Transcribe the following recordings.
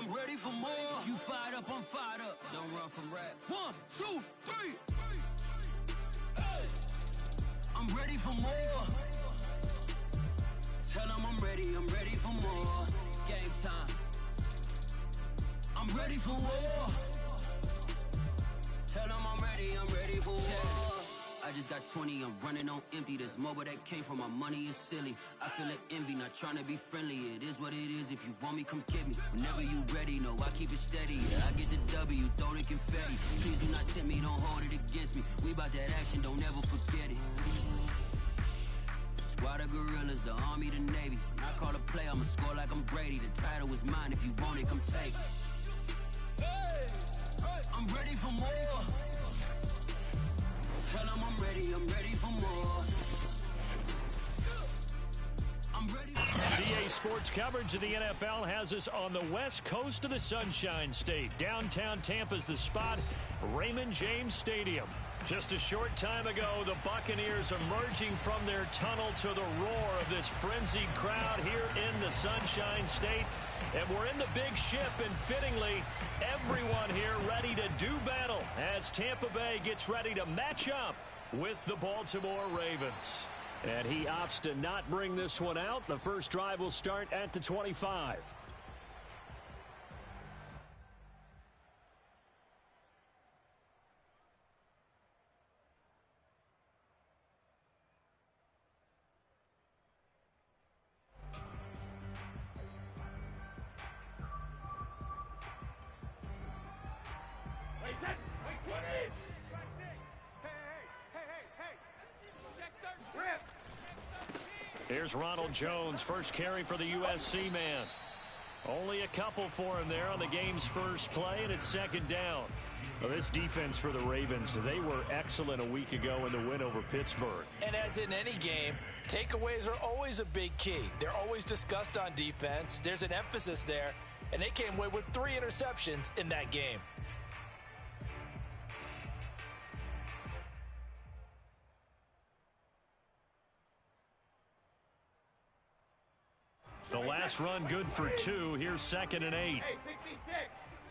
I'm ready for more. If you fired up, I'm fired up. Don't run from rap. 1, 2, 3. Hey. I'm ready for more. Tell them I'm ready for more. Game time. I'm ready for war. Tell them I'm ready for war. I just got 20, I'm running on empty. This mobile that came from my money is silly. I feel like envy, not trying to be friendly. It is what it is, if you want me, come get me. Whenever you ready, no, I keep it steady. Yeah, I get the W, throw the confetti. Please do not tempt me, don't hold it against me. We bout that action, don't ever forget it. Squad of gorillas, the army, the navy. When I call a play, I'ma score like I'm Brady. The title is mine, if you want it, come take it. I'm ready for more. Tell them I'm ready for more. I'm ready for more. NBA sports coverage of the NFL has us on the west coast of the Sunshine State. Downtown Tampa's the spot, Raymond James Stadium. Just a short time ago, the Buccaneers emerging from their tunnel to the roar of this frenzied crowd here in the Sunshine State. And we're in the big ship, and fittingly, everyone here ready to do battle as Tampa Bay gets ready to match up with the Baltimore Ravens. And he opts to not bring this one out. The first drive will start at the 25. Here's Ronald Jones, first carry for the USC man. Only a couple for him there on the game's first play, and it's second down. Well, this defense for the Ravens, they were excellent a week ago in the win over Pittsburgh. And as in any game, takeaways are always a big key. They're always discussed on defense. There's an emphasis there, and they came away with 3 interceptions in that game. The last run good for 2. Here's 2nd and 8. Hey, 66.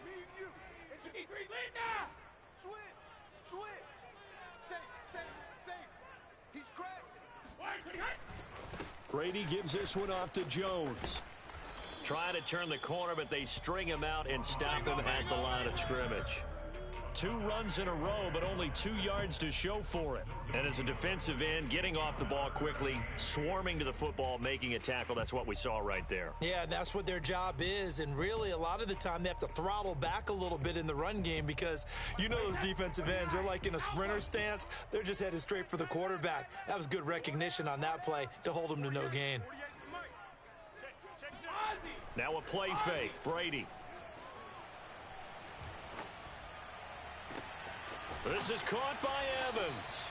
Me and you. It's Linda. Switch. Safe. He's crashing. Brady gives this one off to Jones. Trying to turn the corner, but they string him out and stop him at the line of scrimmage. 2 runs in a row, but only 2 yards to show for it. And as a defensive end, getting off the ball quickly, swarming to the football, making a tackle, that's what we saw right there. Yeah, and that's what their job is. And really, a lot of the time, they have to throttle back a little bit in the run game because you know those defensive ends, they're like in a sprinter stance. They're just headed straight for the quarterback. That was good recognition on that play to hold them to no gain. Now a play fake. Brady. This is caught by Evans.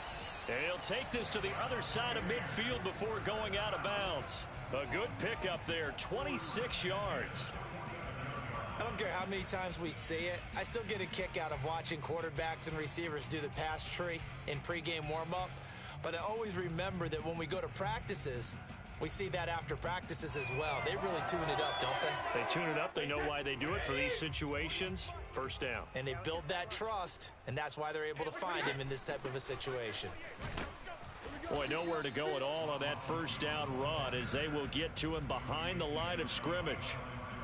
And he'll take this to the other side of midfield before going out of bounds. A good pickup there, 26 yards. I don't care how many times we see it. I still get a kick out of watching quarterbacks and receivers do the pass tree in pregame warm-up. But I always remember that when we go to practices, we see that after practices as well. They really tune it up, don't they? They tune it up. They know why they do it for these situations. First down. And they build that trust, and that's why they're able to find him in this type of a situation. Boy, nowhere to go at all on that first down run as they will get to him behind the line of scrimmage.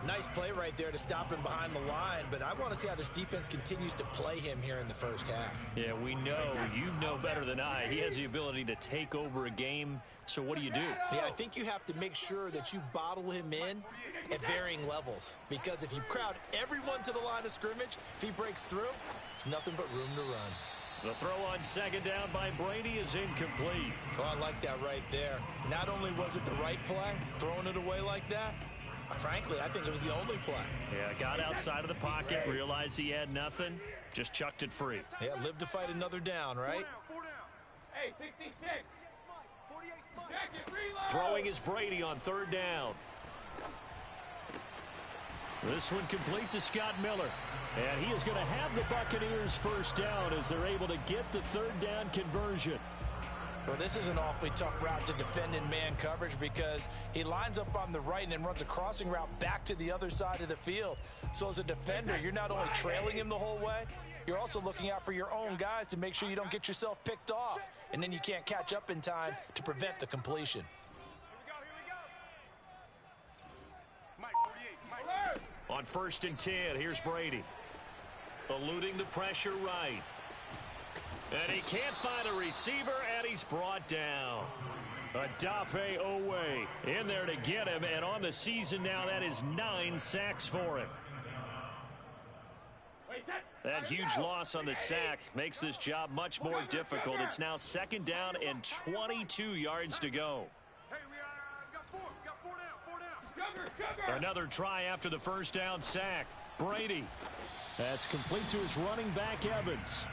Nice play right there to stop him behind the line, but I want to see how this defense continues to play him here in the first half. Yeah, we know. You know better than I. He has the ability to take over a game, so what do you do? Yeah, I think you have to make sure that you bottle him in at varying levels, because if you crowd everyone to the line of scrimmage, if he breaks through, it's nothing but room to run. The throw on second down by Brady is incomplete. Oh, I like that right there. Not only was it the right play, throwing it away like that, frankly, I think it was the only play. Yeah, got outside of the pocket, realized he had nothing, just chucked it free. Yeah, live to fight another down, right? 4 down. Hey, 66. Throwing is Brady on third down. This one complete to Scott Miller. And he is going to have the Buccaneers first down as they're able to get the third down conversion. Well, this is an awfully tough route to defend in man coverage because he lines up on the right and then runs a crossing route back to the other side of the field. So as a defender, you're not only trailing him the whole way, you're also looking out for your own guys to make sure you don't get yourself picked off. And then you can't catch up in time to prevent the completion. On 1st and 10, here's Brady. Eluding the pressure right. And he can't find a receiver, and he's brought down. Adafe Owe in there to get him, and on the season now, that is 9 sacks for him. That huge loss on the sack makes this job much more difficult. It's now 2nd down and 22 yards to go. Another try after the 1st down sack. Brady. That's complete to his running back, Evans.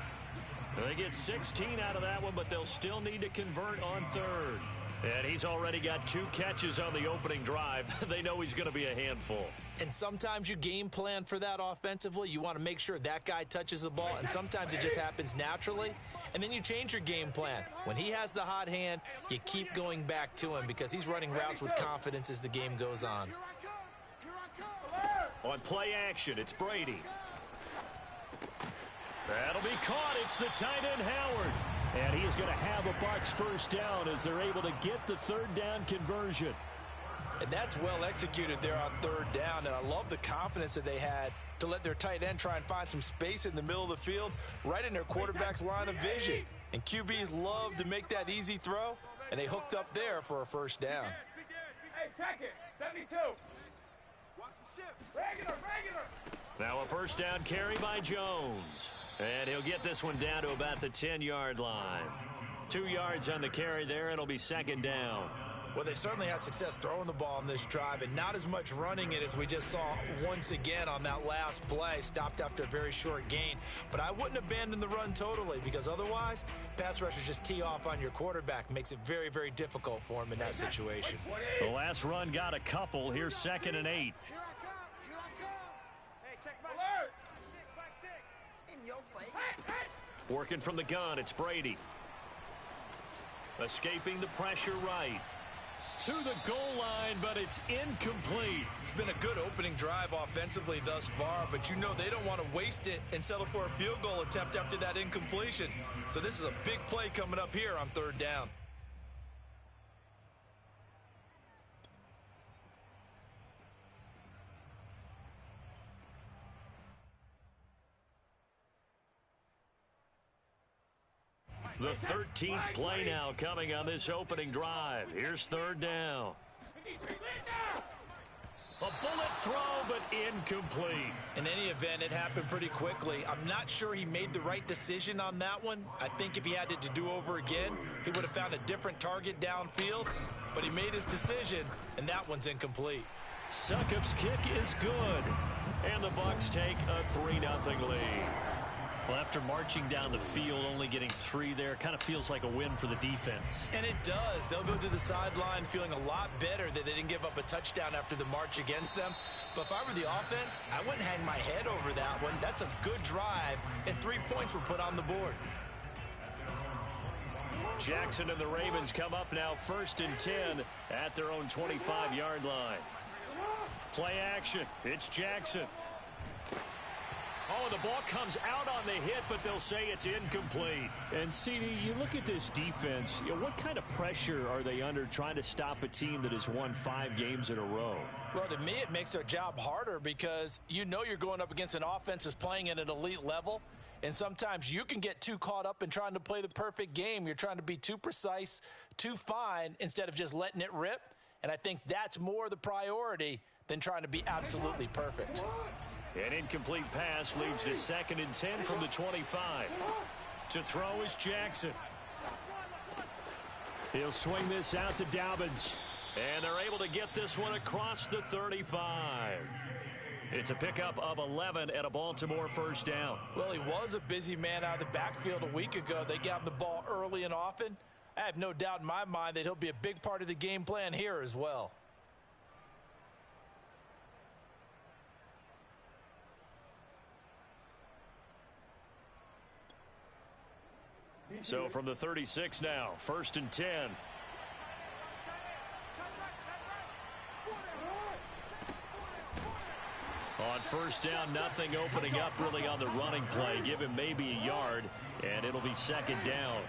They get 16 out of that one, but they'll still need to convert on 3rd. And he's already got 2 catches on the opening drive. They know he's going to be a handful. And sometimes you game plan for that offensively. You want to make sure that guy touches the ball, and sometimes it just happens naturally. And then you change your game plan. When he has the hot hand, you keep going back to him because he's running routes with confidence as the game goes on. On play action, it's Brady. That'll be caught. It's the tight end, Howard. And he is going to have a Bucs 1st down as they're able to get the 3rd down conversion. And that's well executed there on 3rd down. And I love the confidence that they had to let their tight end try and find some space in the middle of the field, right in their quarterback's line of vision. And QBs love to make that easy throw, and they hooked up there for a 1st down. Hey, check it. 72. Watch the shift. Regular. Now a 1st down carry by Jones. And he'll get this one down to about the 10-yard line. 2 yards on the carry there. It'll be 2nd down. Well, they certainly had success throwing the ball on this drive, and not as much running it as we just saw once again on that last play. Stopped after a very short gain. But I wouldn't abandon the run totally, because otherwise, pass rushers just tee off on your quarterback. Makes it very, very difficult for him in that situation. The last run got a couple. Here's 2nd and 8. Here I come. Hey, check my alert. 6 in your face. Working from the gun, it's Brady. Escaping the pressure right. To the goal line, but it's incomplete. It's been a good opening drive offensively thus far, but you know they don't want to waste it and settle for a field goal attempt after that incompletion. So this is a big play coming up here on 3rd down. The 13th play now coming on this opening drive. Here's 3rd down. A bullet throw, but incomplete. In any event, it happened pretty quickly. I'm not sure he made the right decision on that one. I think if he had it to do over again, he would have found a different target downfield. But he made his decision, and that one's incomplete. Succop's kick is good. And the Bucs take a 3-0 lead. Well, after marching down the field, only getting 3 there, kind of feels like a win for the defense. And it does. They'll go to the sideline feeling a lot better that they didn't give up a touchdown after the march against them. But if I were the offense, I wouldn't hang my head over that one. That's a good drive, and 3 points were put on the board. Jackson and the Ravens come up now 1st and 10 at their own 25-yard line. Play action. It's Jackson. Oh, the ball comes out on the hit, but they'll say it's incomplete. And, CD, you look at this defense, what kind of pressure are they under trying to stop a team that has won 5 games in a row? Well, to me, it makes their job harder because you know you're going up against an offense that's playing at an elite level, and sometimes you can get too caught up in trying to play the perfect game. You're trying to be too precise, too fine, instead of just letting it rip. And I think that's more the priority than trying to be absolutely perfect. An incomplete pass leads to 2nd and 10 from the 25. To throw is Jackson. He'll swing this out to Dobbins. And they're able to get this one across the 35. It's a pickup of 11 and a Baltimore 1st down. Well, he was a busy man out of the backfield a week ago. They got him the ball early and often. I have no doubt in my mind that he'll be a big part of the game plan here as well. So from the 36 now, 1st and 10. On 1st down, nothing opening up really on the running play. Give him maybe a yard, and it'll be 2nd down.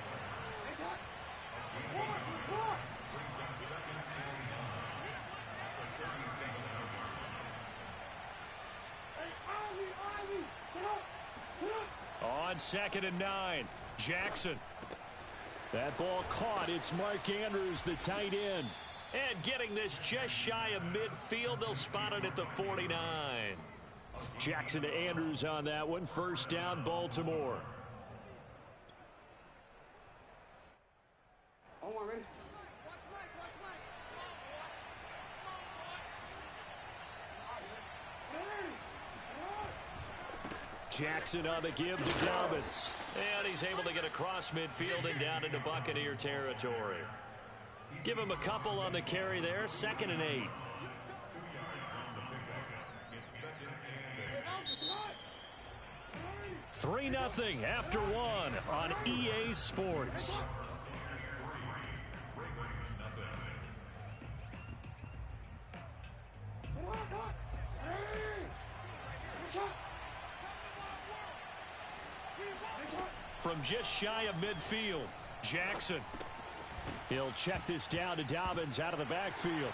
On 2nd and 9, Jackson. That ball caught. It's Mark Andrews, the tight end. And getting this just shy of midfield, they'll spot it at the 49. Jackson to Andrews on that one. 1st down, Baltimore. Jackson on the give to Dobbins. And he's able to get across midfield and down into Buccaneer territory. Give him a couple on the carry there. 2nd and 8. Three 3-0 after 1 on EA Sports. From just shy of midfield, Jackson. He'll check this down to Dobbins out of the backfield.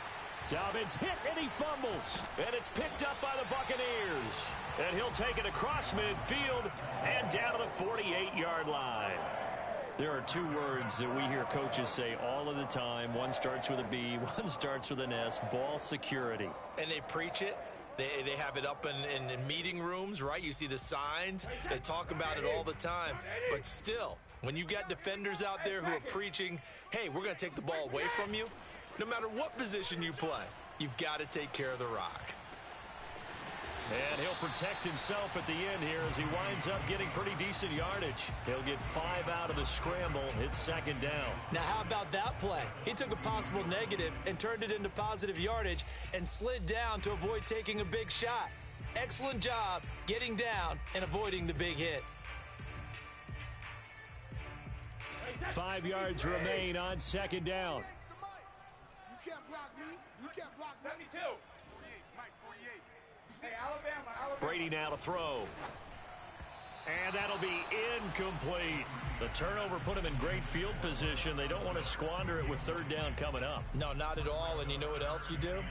Dobbins hit and he fumbles. And it's picked up by the Buccaneers. And he'll take it across midfield and down to the 48-yard line. There are two words that we hear coaches say all of the time. One starts with a B, one starts with an S. Ball security. And they preach it. They have it up in meeting rooms, right? You see the signs. They talk about it all the time. But still, when you've got defenders out there who are preaching, hey, we're going to take the ball away from you, no matter what position you play, you've got to take care of the rock. And he'll protect himself at the end here as he winds up getting pretty decent yardage. He'll get 5 out of the scramble. It's 2nd down. Now, how about that play? He took a possible negative and turned it into positive yardage and slid down to avoid taking a big shot. Excellent job getting down and avoiding the big hit. 5 yards remain on 2nd down. You can't block me. You can't block me. 72. 48, Mike, 48. Hey, Alabama. Brady now to throw. And that'll be incomplete. The turnover put him in great field position. They don't want to squander it with 3rd down coming up. No, not at all. And you know what else you do?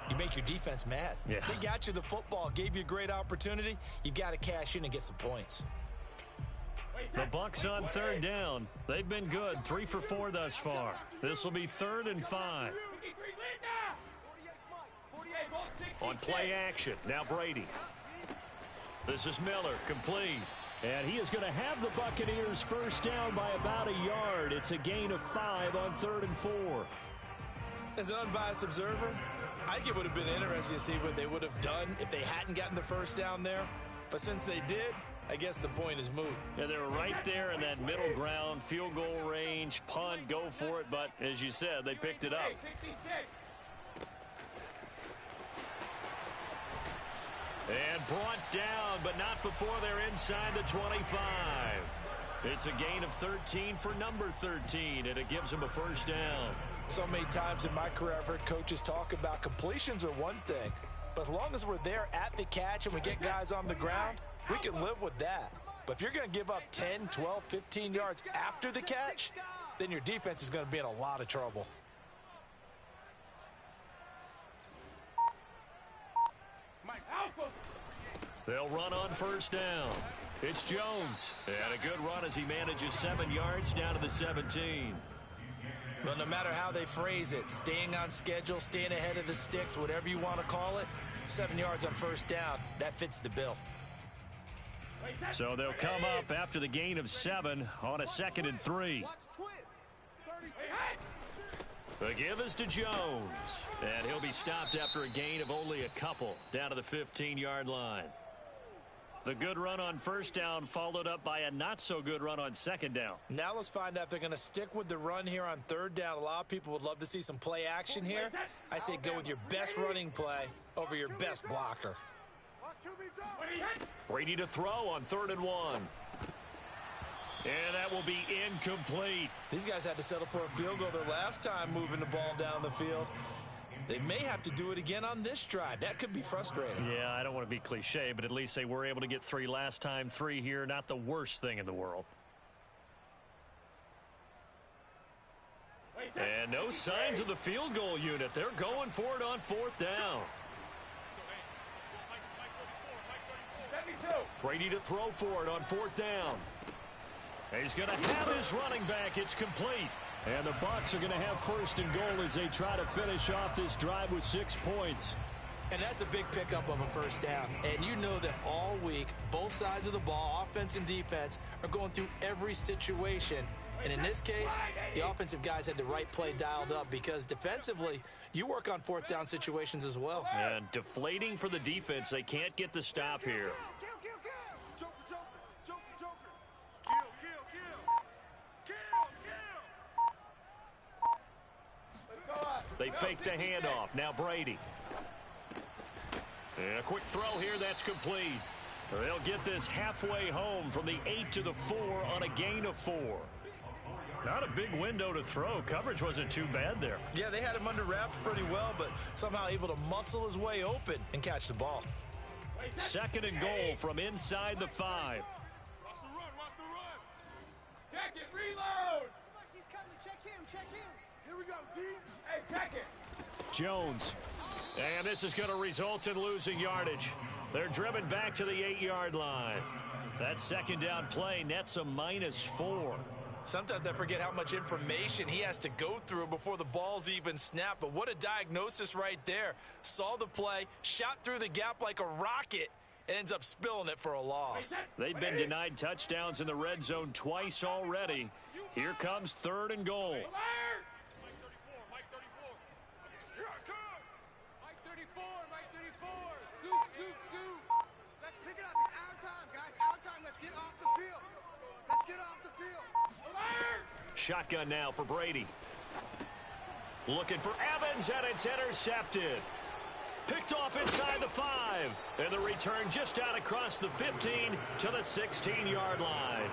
You make your defense mad. Yeah. They got you the football, gave you a great opportunity. You got to cash in and get some points. The Bucs on 3rd down. They've been good. 3 for 4 thus far. This will be 3rd and 5. On play action, now Brady. This is Miller, complete. And he is going to have the Buccaneers 1st down by about a yard. It's a gain of 5 on 3rd and 4. As an unbiased observer, I think it would have been interesting to see what they would have done if they hadn't gotten the 1st down there. But since they did, I guess the point is moot. Yeah, they were right there in that middle ground, field goal range, punt, go for it. But as you said, they picked it up. And brought down, but not before they're inside the 25. It's a gain of 13 for number 13, and it gives them a 1st down. So many times in my career, I've heard coaches talk about completions are one thing. But as long as we're there at the catch and we get guys on the ground, we can live with that. But if you're going to give up 10, 12, 15 yards after the catch, then your defense is going to be in a lot of trouble. They'll run on 1st down. It's Jones. And a good run as he manages 7 yards down to the 17. Well, no matter how they phrase it, staying on schedule, staying ahead of the sticks, whatever you want to call it, 7 yards on 1st down, that fits the bill. So they'll come up after the gain of 7 on a 2nd and 3. The give is to Jones. And he'll be stopped after a gain of only a couple down to the 15-yard line. The good run on 1st down followed up by a not-so-good run on 2nd down. Now let's find out if they're going to stick with the run here on 3rd down. A lot of people would love to see some play action here. I say go with your best running play over your best blocker. Brady to throw on 3rd and 1. And that will be incomplete. These guys had to settle for a field goal their last time moving the ball down the field. They may have to do it again on this drive. That could be frustrating. Yeah, I don't want to be cliche, but at least they were able to get 3 last time. 3 here, not the worst thing in the world. And no signs of the field goal unit. They're going for it on 4th down. Brady to throw for it on 4th down. He's going to have his running back. It's complete. And the Bucs are going to have 1st and goal as they try to finish off this drive with 6 points. And that's a big pickup of a 1st down. And you know that all week, both sides of the ball, offense and defense, are going through every situation. And in this case, the offensive guys had the right play dialed up because defensively, you work on 4th down situations as well. And deflating for the defense. They can't get the stop here. They fake the handoff. Now Brady. And a quick throw here. That's complete. They'll get this halfway home from the 8 to the 4 on a gain of 4. Not a big window to throw. Coverage wasn't too bad there. Yeah, they had him under wraps pretty well, but somehow able to muscle his way open and catch the ball. 2nd and goal from inside the 5. Watch the run, watch the run. Check it, reload. He's coming, check him. Here we go, D. Hey, check it. Jones. And this is going to result in losing yardage. They're driven back to the 8-yard line. That 2nd down play nets a -4. Sometimes I forget how much information he has to go through before the ball's even snapped. But what a diagnosis right there. Saw the play, shot through the gap like a rocket, and ends up spilling it for a loss. They've been denied touchdowns in the red zone twice already. Here comes 3rd and goal. Mike 34. Here I come. Mike 34. Scoop. Let's pick it up. It's our time, guys. Our time. Let's get off the field. Shotgun now for Brady. Looking for Evans, and it's intercepted. Picked off inside the 5. And the return just out across the 15 to the 16-yard line.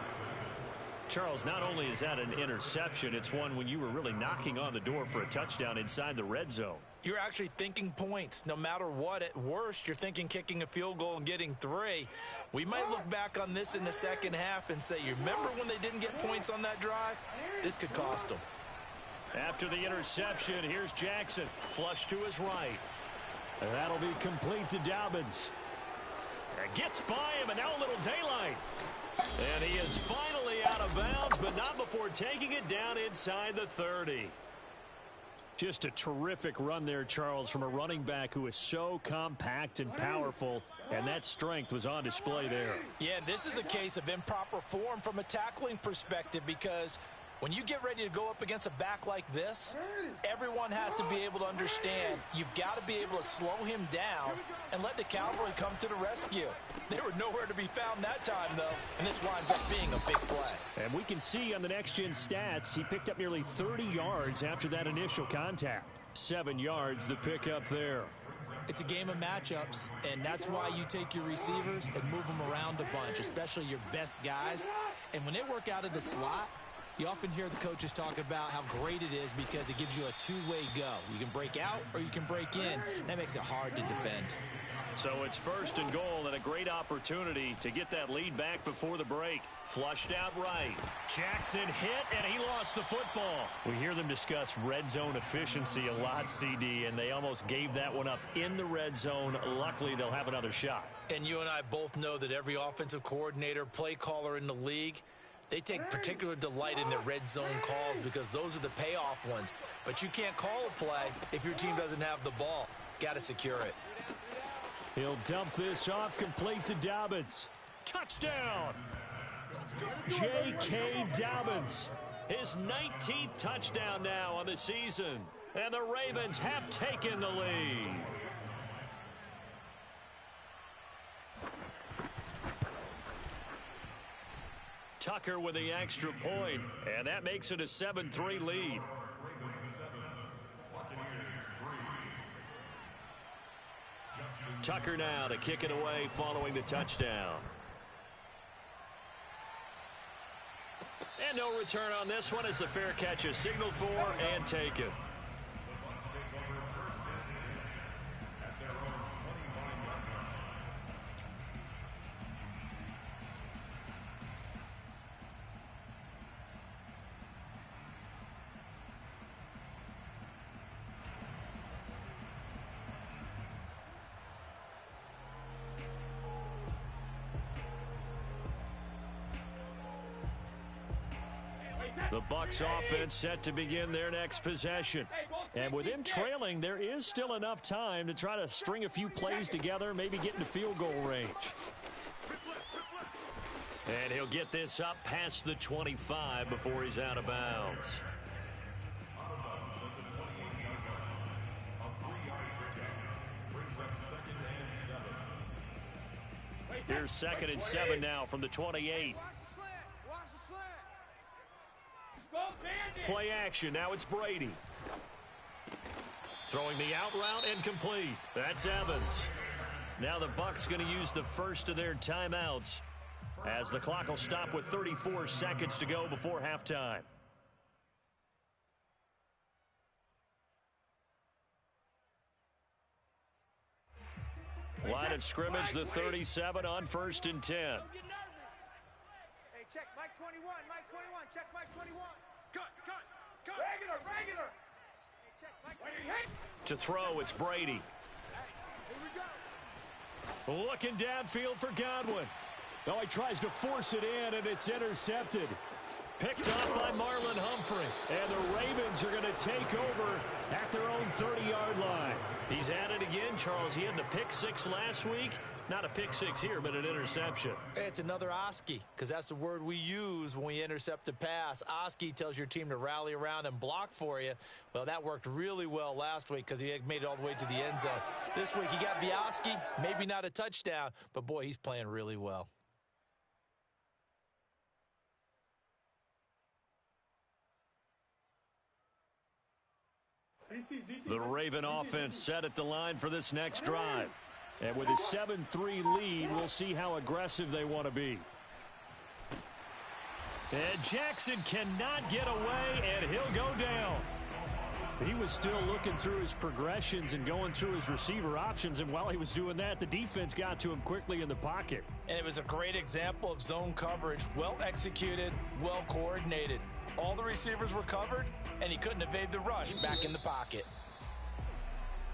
Charles, not only is that an interception, it's one when you were really knocking on the door for a touchdown inside the red zone. You're actually thinking points. No matter what, at worst, you're thinking kicking a field goal and getting 3. We might look back on this in the 2nd half and say, you remember when they didn't get points on that drive? This could cost them. After the interception, here's Jackson. Flush to his right. And that'll be complete to Dobbins. Gets by him, and now a little daylight. And he is finally out of bounds, but not before taking it down inside the 30. Just a terrific run there, Charles, from a running back who is so compact and powerful, and that strength was on display there. Yeah, this is a case of improper form from a tackling perspective because when you get ready to go up against a back like this, everyone has to be able to understand you've got to be able to slow him down and let the cavalry come to the rescue. They were nowhere to be found that time, though, and this winds up being a big play. And we can see on the next-gen stats, he picked up nearly 30 yards after that initial contact. 7 yards the pickup there. It's a game of matchups, and that's why you take your receivers and move them around a bunch, especially your best guys. And when they work out of the slot, you often hear the coaches talk about how great it is because it gives you a two-way go. You can break out or you can break in. That makes it hard to defend. So it's 1st and goal and a great opportunity to get that lead back before the break. Flushed out right. Jackson hit, and he lost the football. We hear them discuss red zone efficiency a lot, CD, and they almost gave that one up in the red zone. Luckily, they'll have another shot. And you and I both know that every offensive coordinator, play caller in the league, they take particular delight in their red zone calls because those are the payoff ones. But you can't call a play if your team doesn't have the ball. Got to secure it. He'll dump this off complete to Dobbins. Touchdown! J.K. Dobbins. His 19th touchdown now on the season. And the Ravens have taken the lead. Tucker with the extra point, and that makes it a 7-3 lead. Tucker now to kick it away following the touchdown. And no return on this one as the fair catch is signaled for and taken. The Bucs offense set to begin their next possession. And with him trailing, there is still enough time to try to string a few plays together, maybe get into field goal range. And he'll get this up past the 25 before he's out of bounds. Here's 2nd and 7 now from the 28. Play action. Now it's Brady. Throwing the out route and complete. That's Evans. Now the Bucs going to use the first of their timeouts as the clock will stop with 34 seconds to go before halftime. Line of scrimmage, the 37 on 1st and 10. Hey, check Mike 21, Mike 21, check Mike 21. Cut. Regular. Hey, check Mike 21. To throw, it's Brady. Here we go. Looking downfield for Godwin. Oh, he tries to force it in, and it's intercepted. Picked off by Marlon Humphrey. And the Ravens are going to take over at their own 30-yard line. He's at it again, Charles. He had the pick six last week. Not a pick six here, but an interception. It's another Oski, because that's the word we use when we intercept a pass. Oski tells your team to rally around and block for you. Well, that worked really well last week because he made it all the way to the end zone. This week he got the Oski, maybe not a touchdown, but boy, he's playing really well. The Raven offense set at the line for this next drive. And with a 7-3 lead, we'll see how aggressive they want to be. And Jackson cannot get away, and he'll go down. He was still looking through his progressions and going through his receiver options, and while he was doing that, the defense got to him quickly in the pocket. And it was a great example of zone coverage, well executed, well coordinated. All the receivers were covered, and he couldn't evade the rush back in the pocket.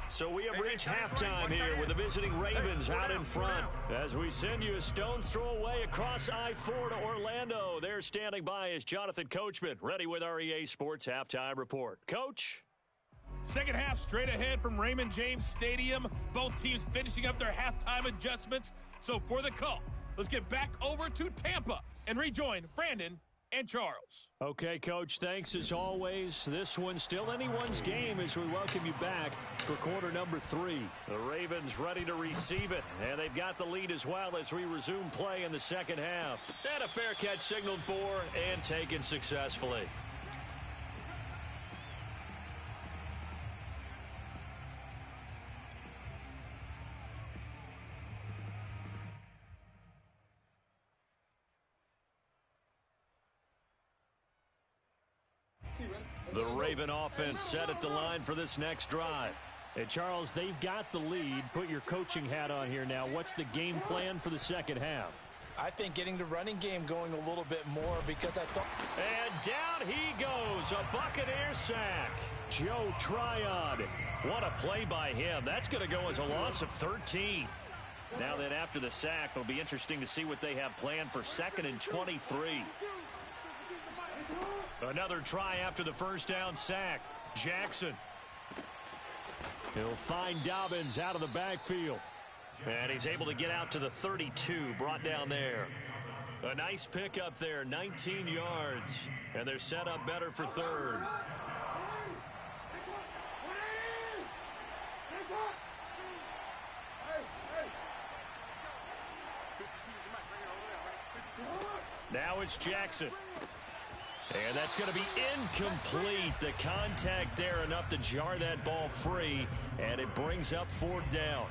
So we have reached halftime here with the visiting Ravens out in front. As we send you a stone's throw away across I-4 to Orlando. There standing by is Jonathan Coachman, ready with our EA Sports Halftime Report. Coach? Second half straight ahead from Raymond James Stadium. Both teams finishing up their halftime adjustments. So for the call, let's get back over to Tampa and rejoin Brandon and Charles. Okay, Coach, thanks as always. This one's still anyone's game as we welcome you back for quarter number 3. The Ravens ready to receive it, and they've got the lead as well as we resume play in the second half. And a fair catch signaled for and taken successfully. The Raven offense set at the line for this next drive. And Charles, they've got the lead. Put your coaching hat on here now. What's the game plan for the second half? I think getting the running game going a little bit more because I thought... And down he goes. A Buccaneer sack. Joe Tryon. What a play by him. That's going to go as a loss of 13. Now then after the sack, it'll be interesting to see what they have planned for 2nd and 23. Another try after the first down sack. Jackson. He'll find Dobbins out of the backfield. And he's able to get out to the 32, brought down there. A nice pickup there, 19 yards. And they're set up better for 3rd. Now it's Jackson. And that's going to be incomplete. The contact there enough to jar that ball free. And it brings up 4th down.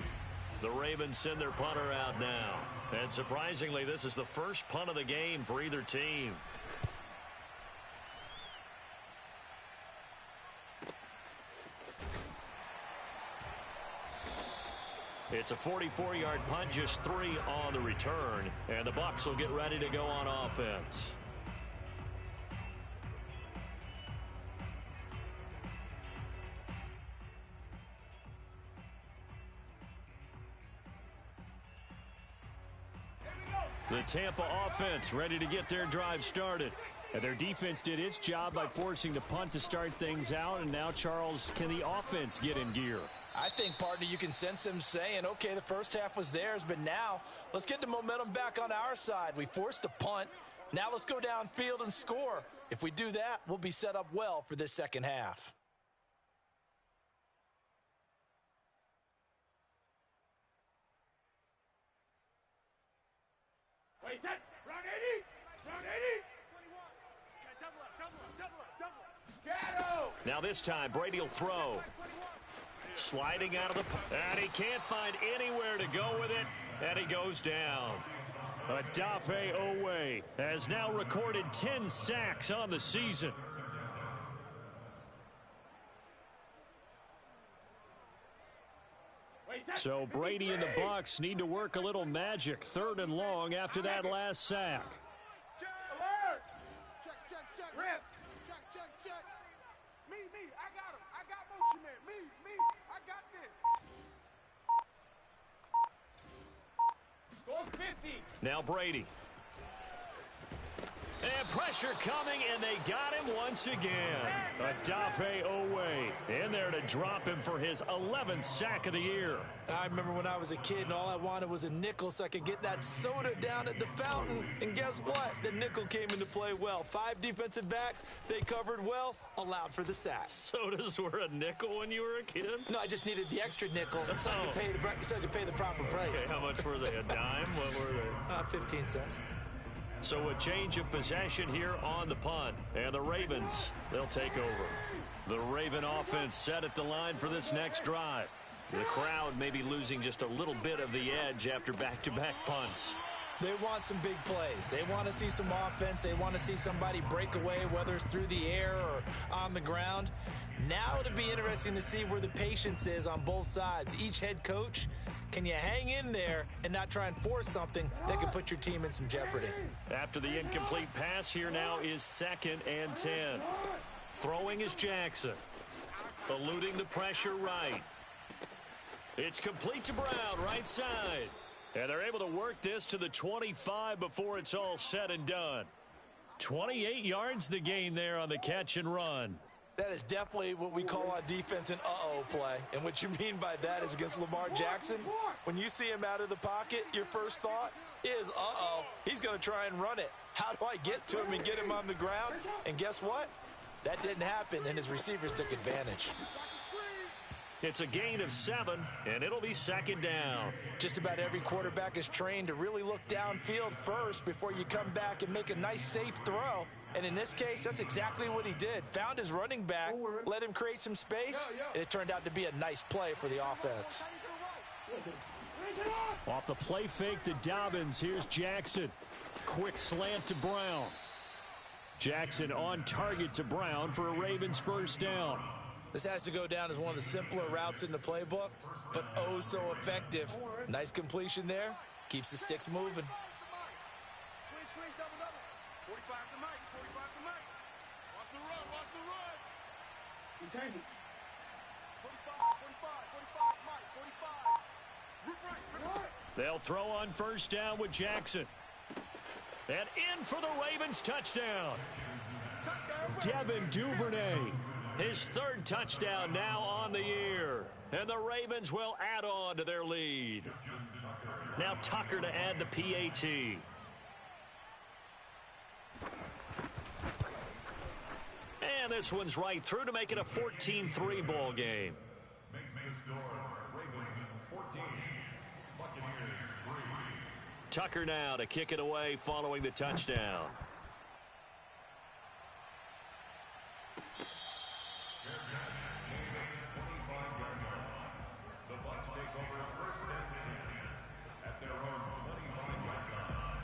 The Ravens send their punter out now. And surprisingly, this is the first punt of the game for either team. It's a 44-yard punt, just 3 on the return, and the Bucs will get ready to go on offense. The Tampa offense ready to get their drive started. And their defense did its job by forcing the punt to start things out. And now, Charles, can the offense get in gear? I think, partner, you can sense them saying, okay, the first half was theirs, but now let's get the momentum back on our side. We forced a punt. Now let's go downfield and score. If we do that, we'll be set up well for this second half. Wait, that, round 80, round 80. Shadow. Now this time, Brady will throw. Sliding out of the, and he can't find anywhere to go with it, and he goes down. Odafe Oweh has now recorded 10 sacks on the season. So Brady and the Bucs need to work a little magic. 3rd and long after that last sack. Alert. Check. Rip. Check. Me. I got him. I got motion man. Me. I got this. Go 50. Now Brady. And pressure coming, and they got him once again. Odafe Oweh in there to drop him for his 11th sack of the year. I remember when I was a kid and all I wanted was a nickel so I could get that soda down at the fountain. And guess what? The nickel came into play well. 5 defensive backs, they covered well, allowed for the sack. Sodas were a nickel when you were a kid? No, I just needed the extra nickel so I could pay the proper price. Okay, how much were they? A dime? What were they? 15 cents. So a change of possession here on the punt. And the Ravens, they'll take over. The Raven offense set at the line for this next drive. The crowd may be losing just a little bit of the edge after back-to-back punts. They want some big plays. They want to see some offense. They want to see somebody break away, whether it's through the air or on the ground. Now it'll be interesting to see where the patience is on both sides. Each head coach, can you hang in there and not try and force something that could put your team in some jeopardy? After the incomplete pass, here now is 2nd and 10. Throwing is Jackson. Eluding the pressure right. It's complete to Brown, right side. And they're able to work this to the 25 before it's all said and done. 28 yards the gain there on the catch and run. That is definitely what we call on defense an uh-oh play. And what you mean by that is against Lamar Jackson, when you see him out of the pocket, your first thought is, uh-oh, he's going to try and run it. How do I get to him and get him on the ground? And guess what? That didn't happen, and his receivers took advantage. It's a gain of 7, and it'll be 2nd down. Just about every quarterback is trained to really look downfield first before you come back and make a nice, safe throw. And in this case, that's exactly what he did. Found his running back, let him create some space, and it turned out to be a nice play for the offense. Off the play fake to Dobbins, here's Jackson. Quick slant to Brown. Jackson on target to Brown for a Ravens first down. This has to go down as one of the simpler routes in the playbook, but oh so effective. Nice completion there. Keeps the sticks moving. Squeeze, double. 45 to Mike, 45 to Mike. Watch the run. Return it. 45, Mike, 45. They'll throw on first down with Jackson. And in for the Ravens touchdown. Devin Duvernay. His 3rd touchdown now on the year. And the Ravens will add on to their lead. Now Tucker to add the PAT. And this one's right through to make it a 14-3 ball game. Makes the score Ravens 14, Buccaneers 3. Tucker now to kick it away following the touchdown. The Bucs take over 1st and 10 at their own 25-yard line.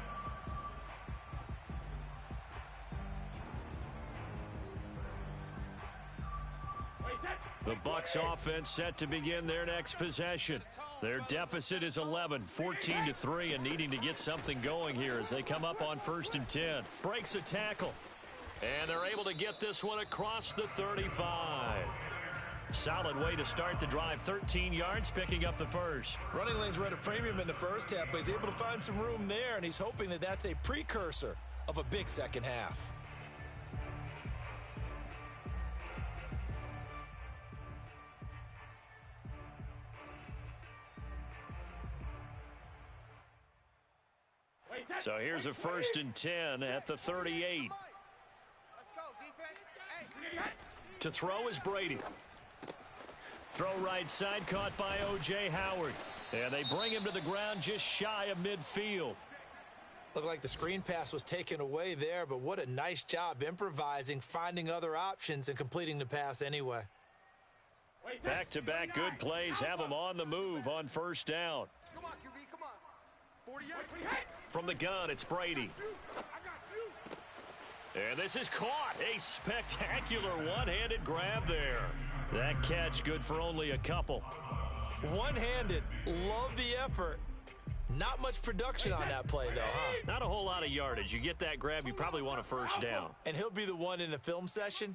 Wait, The Bucs offense set to begin their next possession. Their deficit is 11, 14-3, and needing to get something going here as they come up on 1st and 10. Breaks a tackle. And they're able to get this one across the 35. Solid way to start the drive. 13 yards, picking up the first. Running lanes were at a premium in the first half, but he's able to find some room there, and he's hoping that that's a precursor of a big second half. So here's a 1st and 10 at the 38. Let's go, defense. Hey. To throw is Brady. Throw right side, caught by O.J. Howard. And they bring him to the ground just shy of midfield. Looked like the screen pass was taken away there, but what a nice job improvising, finding other options, and completing the pass anyway. Back-to-back good plays have him on the move on 1st down. Come on, QB, come on. 48. From the gun, it's Brady. I got you. And this is caught. A spectacular one-handed grab there. That catch good for only a couple. One-handed. Love the effort. Not much production on that play, though, huh? Not a whole lot of yardage. You get that grab, you probably want a 1st down. And he'll be the one in the film session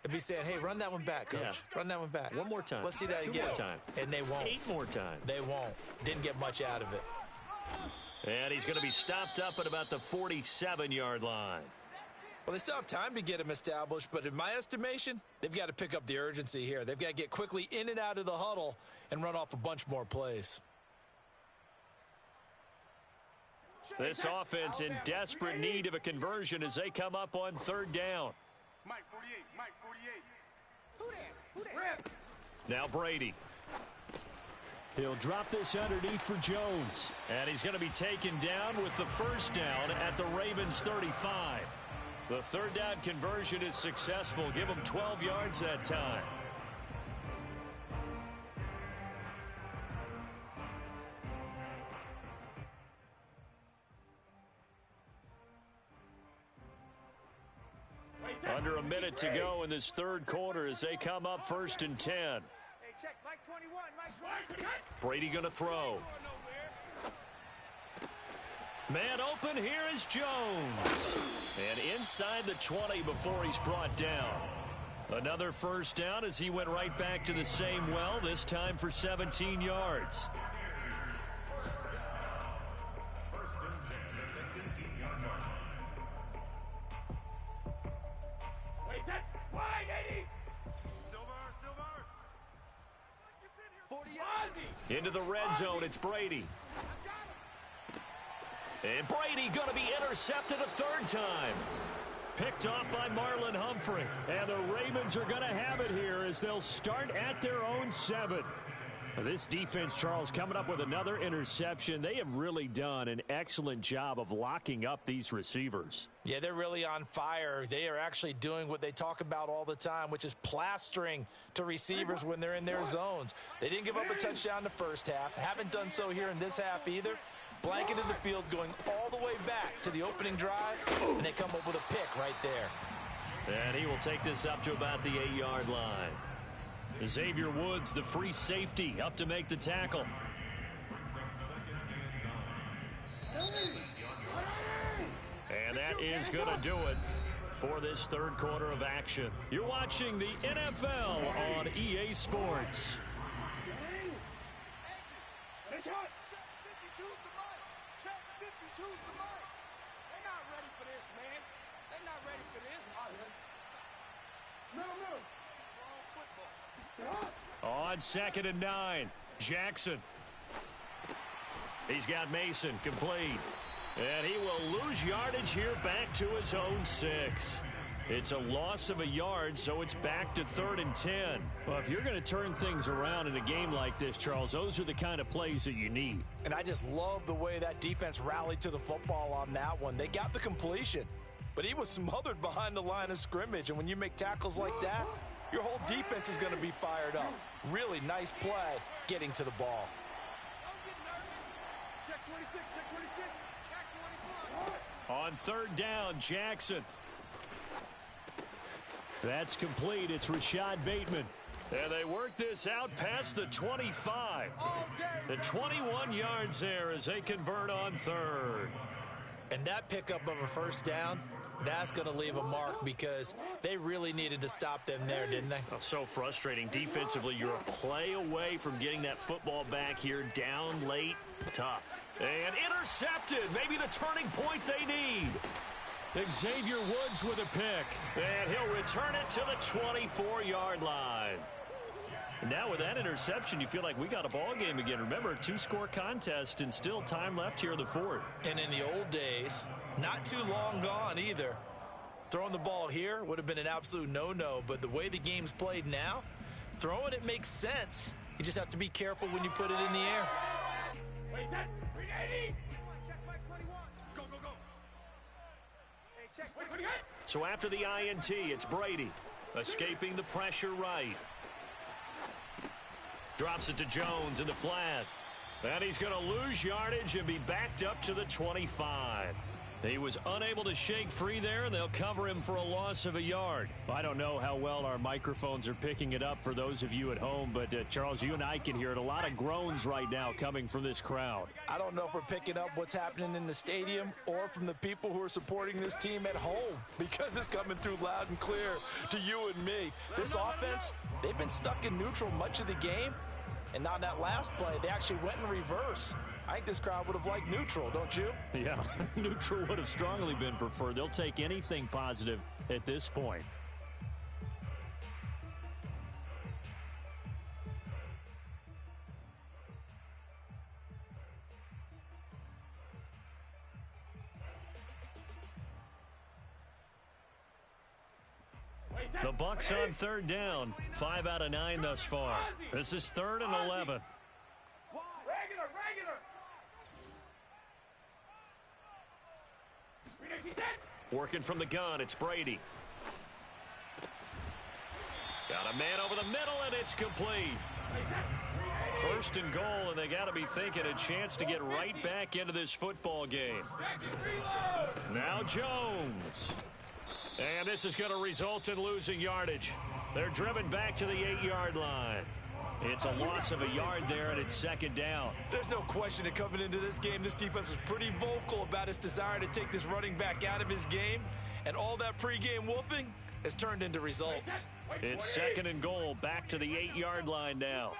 and be saying, hey, run that one back, Coach. Yeah. Run that one back. One more time. Let's see that 2 again. more time. And they won't. 8 more times. They won't. Didn't get much out of it. And he's going to be stopped up at about the 47-yard line. Well, they still have time to get him established, but in my estimation, they've got to pick up the urgency here. They've got to get quickly in and out of the huddle and run off a bunch more plays. This offense in desperate need of a conversion as they come up on 3rd down. Mike 48, Mike 48. Who that? Now Brady. He'll drop this underneath for Jones. And he's going to be taken down with the 1st down at the Ravens 35. The 3rd down conversion is successful. Give him 12 yards that time. Under a minute to go in this 3rd quarter as they come up 1st and 10. Hey, check Mike 21, Mike 21. Brady going to throw. Man open, here is Jones. And inside the 20 before he's brought down. Another 1st down as he went right back to the same well, this time for 17 yards. 1st and 10 at the 15-yard line. Wide 80. Silver. Into the red zone, it's Brady. And Brady going to be intercepted a 3rd time. Picked off by Marlon Humphrey. And the Ravens are going to have it here as they'll start at their own 7. This defense, Charles, coming up with another interception. They have really done an excellent job of locking up these receivers. Yeah, they're really on fire. They are actually doing what they talk about all the time, which is plastering to receivers when they're in their zones. They didn't give up a touchdown the 1st half. Haven't done so here in this half either. Blanketed the field going all the way back to the opening drive, and they come up with a pick right there. And he will take this up to about the 8-yard line. Xavier Woods, the free safety, up to make the tackle. And that is going to do it for this 3rd quarter of action. You're watching the NFL on EA Sports. Check 52's the mic. Check 52's the mic. They're not ready for this, man. They're not ready for this. No. On 2nd and 9, Jackson. He's got Mason complete. And he will lose yardage here back to his own 6. It's a loss of a yard, so it's back to 3rd and 10. Well, if you're going to turn things around in a game like this, Charles, those are the kind of plays that you need. And I just love the way that defense rallied to the football on that one. They got the completion, but he was smothered behind the line of scrimmage. And when you make tackles like that, your whole defense is going to be fired up. Really nice play getting to the ball. Check 26, check 26, check 24. On 3rd down, Jackson. That's complete. It's Rashad Bateman. And they work this out past the 25. The 21 yards there as they convert on third. And that pickup of a first down, that's going to leave a mark because they really needed to stop them there, didn't they? Oh, so frustrating. Defensively, you're a play away from getting that football back here down late. Tough. And intercepted. Maybe the turning point they need. Xavier Woods with a pick. And he'll return it to the 24-yard line. And now with that interception, you feel like we got a ball game again. Remember, 2-score contest and still time left here in the fourth. And in the old days, not too long gone either, throwing the ball here would have been an absolute no-no. But the way the game's played now, throwing it makes sense. You just have to be careful when you put it in the air. Wait, that 380. Check Mike 21. Go, go, go. Hey, check. Wait, so after the INT, it's Brady escaping the pressure right. Drops it to Jones in the flat. And he's going to lose yardage and be backed up to the 25. He was unable to shake free there, and they'll cover him for a loss of a yard. I don't know how well our microphones are picking it up for those of you at home, but Charles, you and I can hear it. A lot of groans right now coming from this crowd. I don't know if we're picking up what's happening in the stadium or from the people who are supporting this team at home, because it's coming through loud and clear to you and me. This offense, they've been stuck in neutral much of the game, and on that last play, they actually went in reverse. I think this crowd would have liked neutral, don't you? Yeah, neutral would have strongly been preferred. They'll take anything positive at this point. The Bucs on third down. 5 out of 9 thus far. This is 3rd and 11. Working from the gun, it's Brady. Got a man over the middle, and it's complete. 1st and goal, and they got to be thinking a chance to get right back into this football game. Now Jones. And this is going to result in losing yardage. They're driven back to the 8-yard line. It's a loss of a yard there, and it's 2nd down. There's no question that coming into this game, this defense was pretty vocal about its desire to take this running back out of his game, and all that pregame wolfing has turned into results. It's 2nd and goal, back to the 8-yard line now.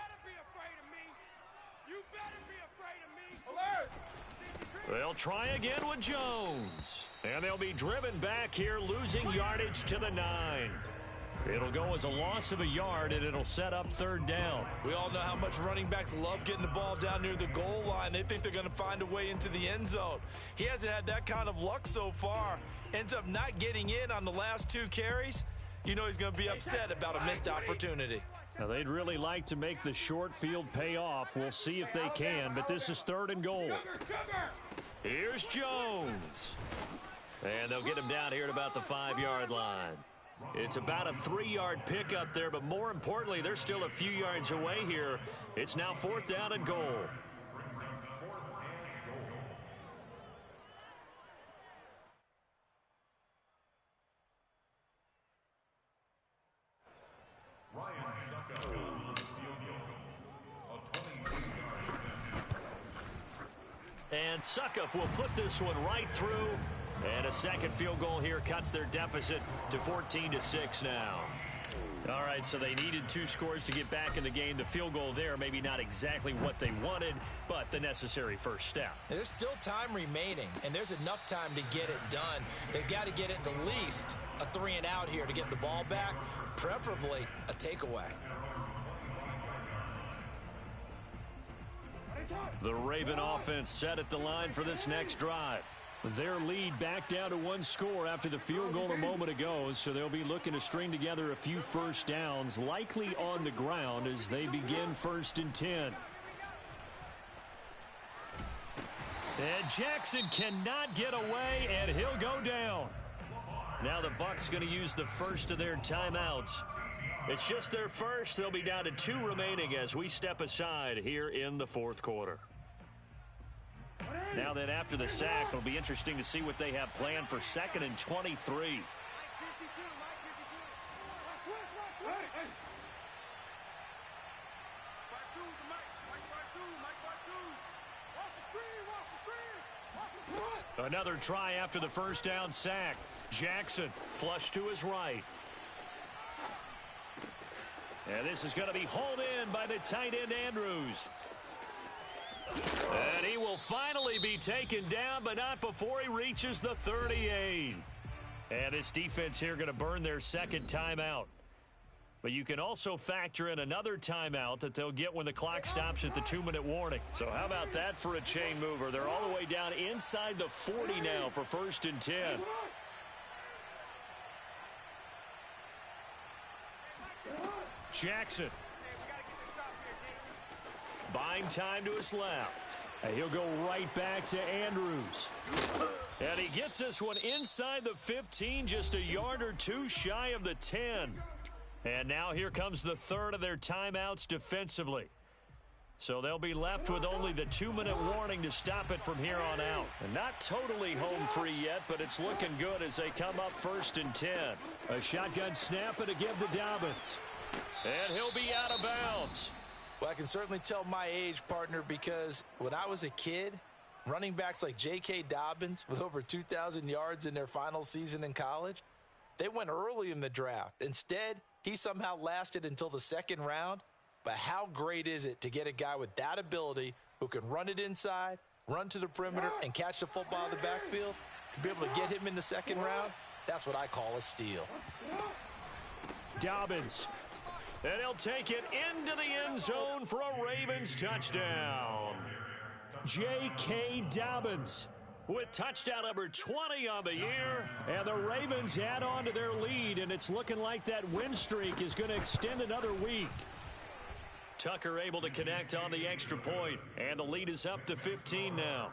They'll try again with Jones. And they'll be driven back here, losing yardage to the 9. It'll go as a loss of a yard, and it'll set up 3rd down. We all know how much running backs love getting the ball down near the goal line. They think they're going to find a way into the end zone. He hasn't had that kind of luck so far. Ends up not getting in on the last 2 carries. You know he's going to be upset about a missed opportunity. Now, they'd really like to make the short field pay off. We'll see if they can, but this is 3rd and goal. Here's Jones. And they'll get him down here at about the 5-yard line. It's about a 3-yard pickup there, but more importantly, they're still a few yards away here. It's now 4th down and goal. And Suckup will put this one right through. And a 2nd field goal here cuts their deficit to 14-6 now. All right, so they needed 2 scores to get back in the game. The field goal there, maybe not exactly what they wanted, but the necessary first step. There's still time remaining, and there's enough time to get it done. They've got to get at the least a 3-and-out here to get the ball back, preferably a takeaway. The Raven offense set at the line for this next drive. Their lead back down to 1 score after the field goal a moment ago, so they'll be looking to string together a few first downs, likely on the ground as they begin 1st and 10. And Jackson cannot get away, and he'll go down. Now the Bucs going to use the first of their timeouts. It's just their first. They'll be down to 2 remaining as we step aside here in the 4th quarter. Now then, after the sack, it'll be interesting to see what they have planned for 2nd and 23. Another try after the first down sack. Jackson flush to his right. And this is going to be hauled in by the tight end Andrews. And he will finally be taken down, but not before he reaches the 38. And this defense here going to burn their second timeout. But you can also factor in another timeout that they'll get when the clock stops at the 2-minute warning. So how about that for a chain mover? They're all the way down inside the 40 now for 1st and 10. Jackson. Buying time to his left. And he'll go right back to Andrews. And he gets this one inside the 15, just a yard or two shy of the 10. And now here comes the third of their timeouts defensively. So they'll be left with only the 2-minute warning to stop it from here on out. And not totally home free yet, but it's looking good as they come up 1st and 10. A shotgun snap and a give to Dobbins. And he'll be out of bounds. Well, I can certainly tell my age, partner, because when I was a kid, running backs like J.K. Dobbins with over 2,000 yards in their final season in college, they went early in the draft. Instead, he somehow lasted until the 2nd round. But how great is it to get a guy with that ability who can run it inside, run to the perimeter, and catch the football in the backfield? To be able to get him in the 2nd round, that's what I call a steal. Dobbins. And he'll take it into the end zone for a Ravens touchdown. J.K. Dobbins with touchdown number 20 on the year. And the Ravens add on to their lead, and it's looking like that win streak is going to extend another week. Tucker able to connect on the extra point, and the lead is up to 15 now.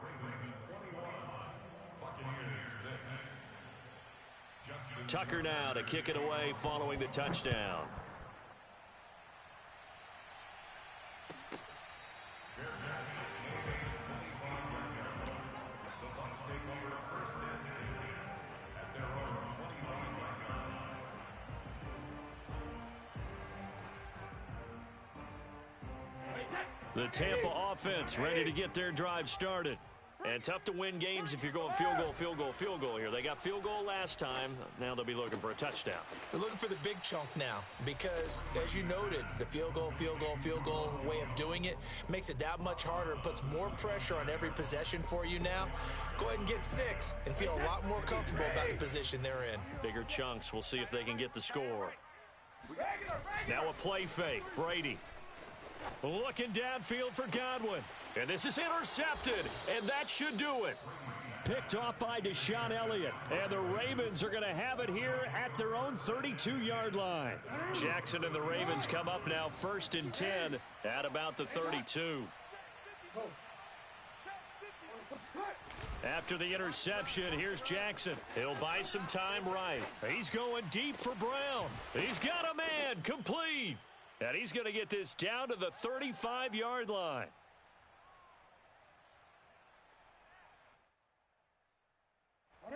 Tucker now to kick it away following the touchdown. The Tampa offense ready to get their drive started. And tough to win games if you're going field goal, field goal, field goal here. They got field goal last time. Now they'll be looking for a touchdown. They're looking for the big chunk now because, as you noted, the field goal way of doing it makes it that much harder and puts more pressure on every possession for you now. Go ahead and get 6 and feel a lot more comfortable about the position they're in. Bigger chunks. We'll see if they can get the score. Now a play fake. Brady. Looking downfield for Godwin. And this is intercepted. And that should do it. Picked off by Deshaun Elliott. And the Ravens are going to have it here at their own 32-yard line. Jackson and the Ravens come up now 1st and 10 at about the 32. After the interception, here's Jackson. He'll buy some time right. He's going deep for Brown. He's got a man. Complete. And he's going to get this down to the 35-yard line.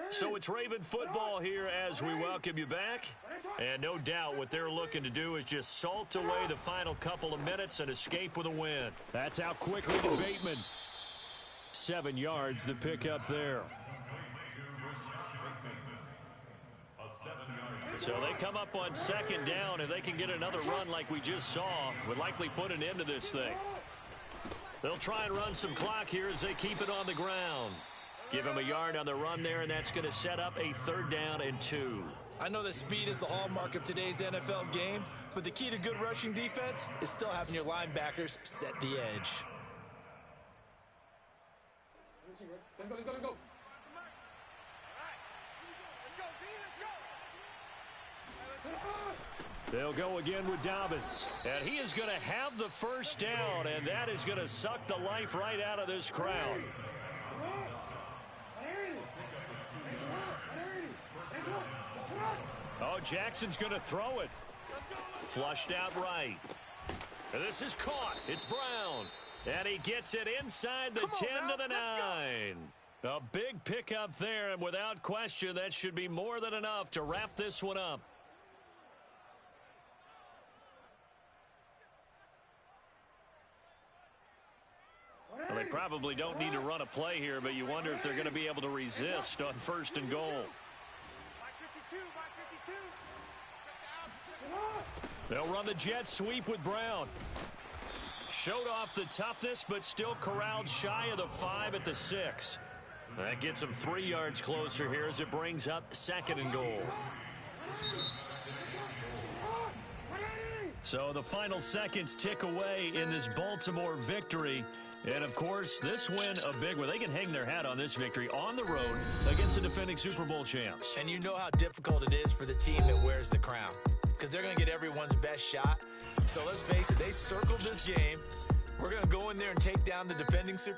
So it's Raven football here as we welcome you back. And no doubt what they're looking to do is just salt away the final couple of minutes and escape with a win. That's how quickly the Bateman. 7 yards, the pickup there. So they come up on 2nd down. If they can get another run like we just saw, would likely put an end to this thing. They'll try and run some clock here as they keep it on the ground. Give him a yard on the run there, and that's going to set up a 3rd down and 2. I know that speed is the hallmark of today's NFL game, but the key to good rushing defense is still having your linebackers set the edge. Let's go. They'll go again with Dobbins. And he is going to have the 1st down, and that is going to suck the life right out of this crowd. Oh, Jackson's going to throw it. Flushed out right. And this is caught. It's Brown. And he gets it inside the 10 to the 9. A big pickup there, and without question, that should be more than enough to wrap this one up. Well, they Probably don't need to run a play here, but you wonder if they're going to be able to resist on 1st and goal. Mike 52, Mike 52. They'll run the jet sweep with Brown. Showed off the toughness, but still corralled shy of the 5 at the 6. That gets them 3 yards closer here as it brings up 2nd and goal. So the final seconds tick away in this Baltimore victory. And, of course, this win a big one. They can hang their hat on this victory on the road against the defending Super Bowl champs. And you know how difficult it is for the team that wears the crown, because they're going to get everyone's best shot. So let's face it, they circled this game. We're going to go in there and take down the defending Super